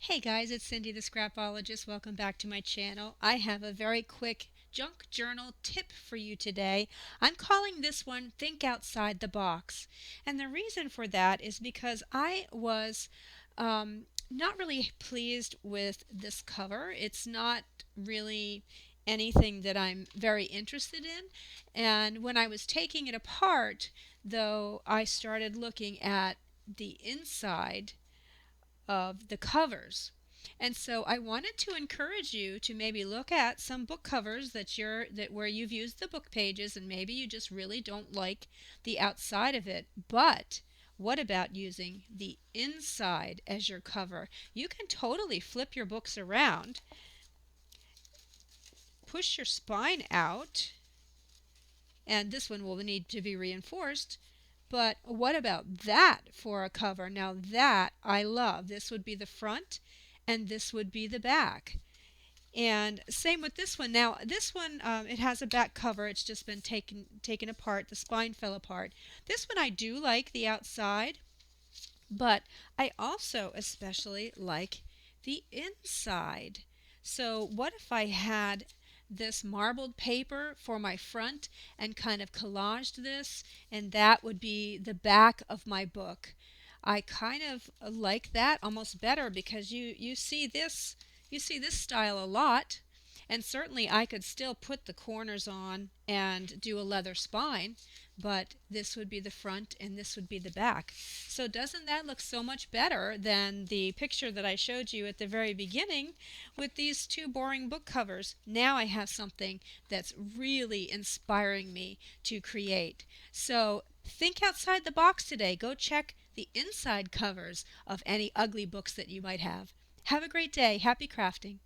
Hey guys, it's Cindy the Scrapologist. Welcome back to my channel. I have a very quick junk journal tip for you today. I'm calling this one Think Outside the Box. And the reason for that is because I was not really pleased with this cover. It's not really anything that I'm very interested in. And when I was taking it apart, though, I started looking at the inside of the covers. And so I wanted to encourage you to maybe look at some book covers that where you've used the book pages and maybe you just really don't like the outside of it. But what about using the inside as your cover? You can totally flip your books around, push your spine out, and this one will need to be reinforced. But what about that for a cover? Now that I love. This would be the front and this would be the back. And same with this one. Now this one, it has a back cover. It's just been taken apart. The spine fell apart. This one I do like the outside, but I also especially like the inside. So what if I had this marbled paper for my front and kind of collaged this, and that would be the back of my book. I kind of like that almost better because you see this style a lot, and certainly I could still put the corners on and do a leather spine, but this would be the front and this would be the back. So doesn't that look so much better than the picture that I showed you at the very beginning with these two boring book covers? Now I have something that's really inspiring me to create. So think outside the box today. Go check the inside covers of any ugly books that you might have. Have a great day. Happy crafting.